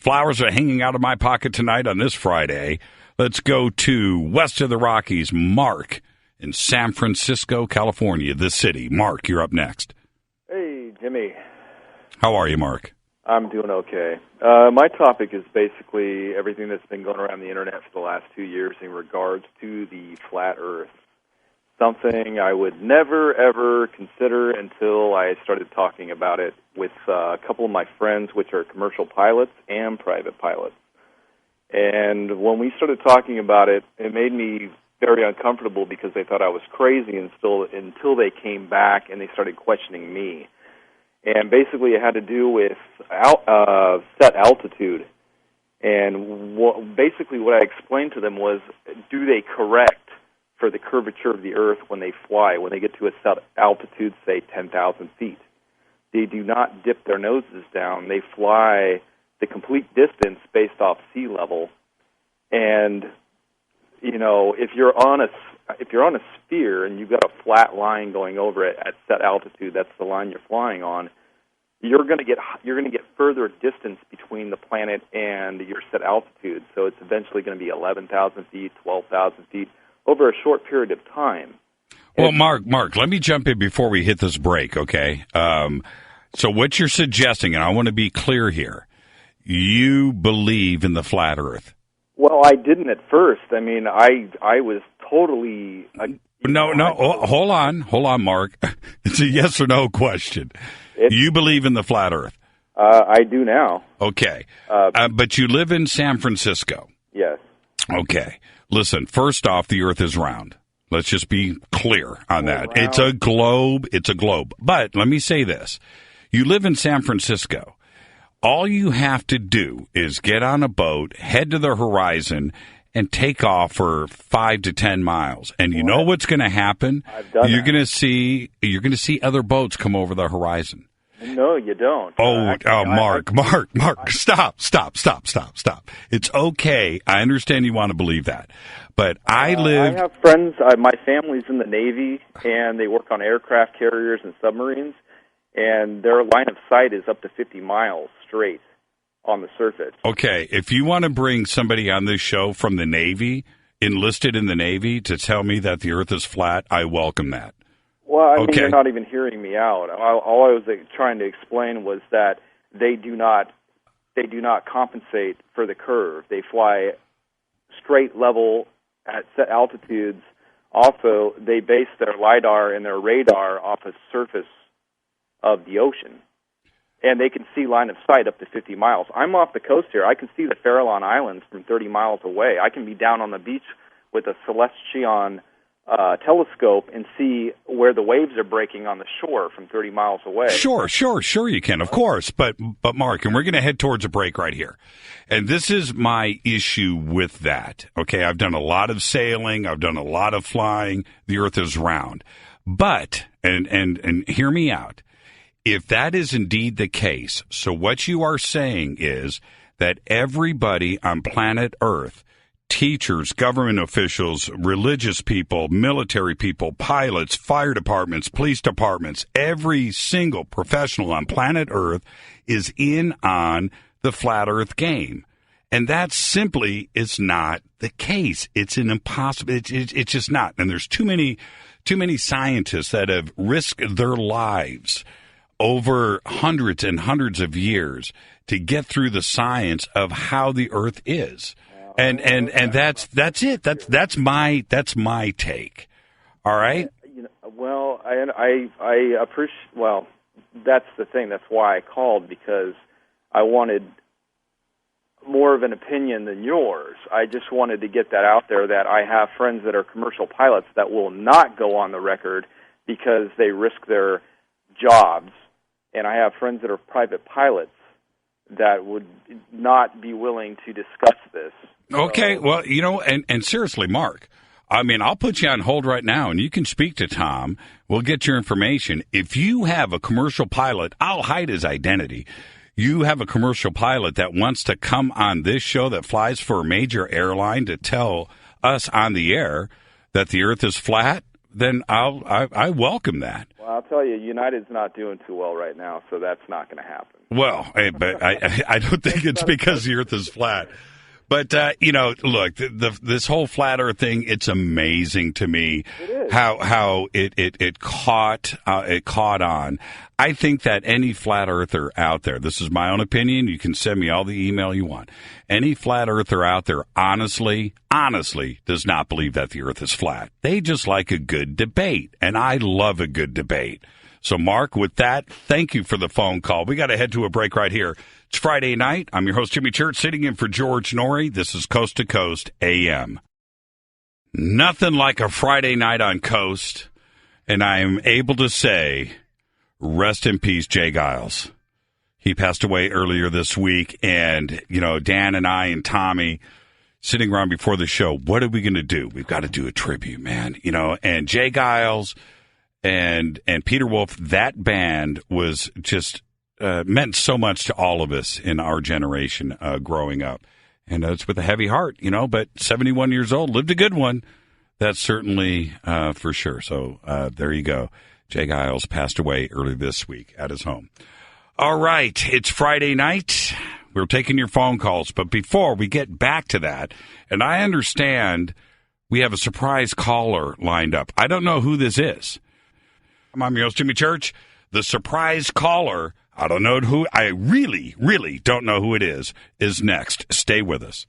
Flowers are hanging out of my pocket tonight on this Friday. Let's go to west of the Rockies. Mark in San Francisco, California, the city. Mark, you're up next. Hey, Jimmy. How are you, Mark? I'm doing okay. My topic is basically everything that's been going around the Internet for the last 2 years in regards to the flat Earth. Something I would never, ever consider until I started talking about it with a couple of my friends, which are commercial pilots and private pilots. And when we started talking about it, it made me very uncomfortable because they thought I was crazy until they came back and they started questioning me. And basically it had to do with set altitude. And basically what I explained to them was, do they correct for the curvature of the Earth when they fly, when they get to a set altitude, say 10,000 feet? They do not dip their noses down. They fly the complete distance based off sea level. And, you know, if you're on a sphere and you've got a flat line going over it at set altitude, that's the line you're flying on, you're going to get further distance between the planet and your set altitude. So it's eventually going to be 11,000 feet, 12,000 feet over a short period of time. Well, Mark, let me jump in before we hit this break, okay? So what you're suggesting, and I want to be clear here, you believe in the flat Earth. Well, I didn't at first. I mean, I was totally... Hold on, Mark. It's a yes or no question. You believe in the flat Earth? I do now. Okay. But you live in San Francisco. Yes. Okay. Listen, first off, the Earth is round. Let's just be clear on that. Round. It's a globe. It's a globe. But let me say this. You live in San Francisco. All you have to do is get on a boat, head to the horizon, and take off for 5 to 10 miles. And you know what's going to happen? You're going to see other boats come over the horizon. No, you don't. Mark, stop. It's okay. I understand you want to believe that. But I have friends, my family's in the Navy, and they work on aircraft carriers and submarines, and their line of sight is up to 50 miles straight on the surface. Okay, if you want to bring somebody on this show from the Navy, enlisted in the Navy, to tell me that the Earth is flat, I welcome that. Well, I mean, you're not even hearing me out. All I was trying to explain was that they do not compensate for the curve. They fly straight level at set altitudes. Also, they base their LiDAR and their radar off the surface of the ocean. And they can see line of sight up to 50 miles. I'm off the coast here. I can see the Farallon Islands from 30 miles away. I can be down on the beach with a Celestion telescope and see where the waves are breaking on the shore from 30 miles away. Sure you can, of course. But Mark, and we're going to head towards a break right here. And this is my issue with that. Okay, I've done a lot of sailing. I've done a lot of flying. The Earth is round. But, and hear me out. If that is indeed the case, so what you are saying is that everybody on planet Earth, teachers, government officials, religious people, military people, pilots, fire departments, police departments, every single professional on planet Earth is in on the flat Earth game. And that simply is not the case. It's an impossible, it's just not. And there's too many scientists that have risked their lives over hundreds and hundreds of years to get through the science of how the Earth is. And that's it. That's my take. All right. Well, I appreciate. Well, that's the thing. That's why I called, because I wanted more of an opinion than yours. I just wanted to get that out there, that I have friends that are commercial pilots that will not go on the record because they risk their jobs, and I have friends that are private pilots that would not be willing to discuss this. Okay, well, and seriously, Mark, I mean, I'll put you on hold right now, and you can speak to Tom. We'll get your information. If you have a commercial pilot, I'll hide his identity. You have a commercial pilot that wants to come on this show that flies for a major airline to tell us on the air that the Earth is flat, then I welcome that. Well, I'll tell you, United's not doing too well right now, so that's not going to happen. Well, but I don't think it's because the Earth is flat. But look, this whole flat Earth thing, it's amazing to me how it caught on. I think that any flat earther out there, this is my own opinion, you can send me all the email you want. Any flat earther out there honestly does not believe that the Earth is flat. They just like a good debate, and I love a good debate. So, Mark, with that, thank you for the phone call. We got to head to a break right here. It's Friday night. I'm your host, Jimmy Church, sitting in for George Norrie. This is Coast to Coast AM. Nothing like a Friday night on Coast, and I am able to say, rest in peace, Jay Giles. He passed away earlier this week, and, Dan and I and Tommy sitting around before the show, what are we going to do? We've got to do a tribute, man. And Jay Giles and Peter Wolf, that band was just meant so much to all of us in our generation growing up. And it's with a heavy heart, but 71 years old, lived a good one. That's certainly for sure. So there you go. Jay Giles passed away early this week at his home. All right, it's Friday night. We're taking your phone calls. But before we get back to that, and I understand we have a surprise caller lined up. I don't know who this is. I'm your host, Jimmy Church. The surprise caller, I don't know who, I really, really don't know who it is next. Stay with us.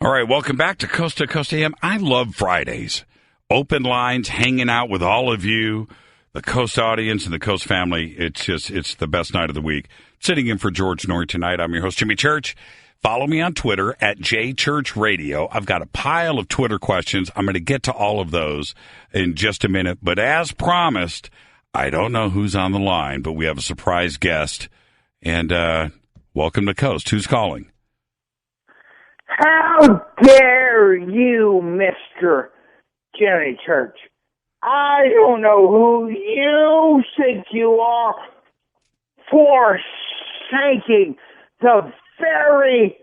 All right, welcome back to Coast AM. I love Fridays. Open lines, hanging out with all of you, the Coast audience and the Coast family. It's the best night of the week. Sitting in for George Norrie tonight, I'm your host, Jimmy Church. Follow me on Twitter at JChurchRadio. I've got a pile of Twitter questions. I'm going to get to all of those in just a minute. But as promised, I don't know who's on the line, but we have a surprise guest. And welcome to Coast. Who's calling? How dare you, Mr. Jimmy Church? I don't know who you think you are, forsaking the very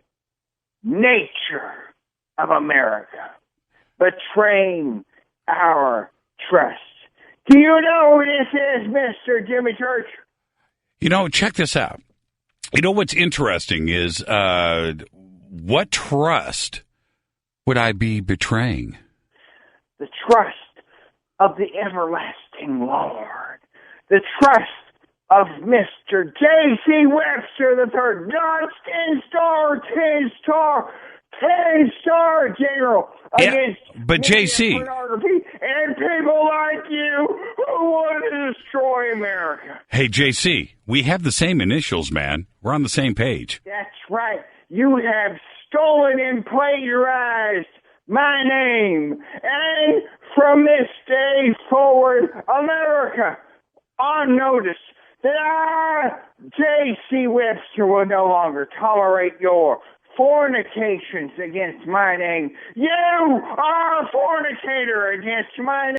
nature of America, betraying our trust. Do you know who this is, Mr. Jimmy Church? Check this out. What's interesting is what trust would I be betraying? The trust of the everlasting Lord. The trust of Mr. J.C. Webster III, God's 10-star general against but J.C. pornography and people like you who want to destroy America. Hey, J.C., we have the same initials, man. We're on the same page. That's right. You have stolen and plagiarized my name, and from this day forward, America, on notice that I, J.C. Webster, will no longer tolerate your fornications against my name. You are a fornicator against my name.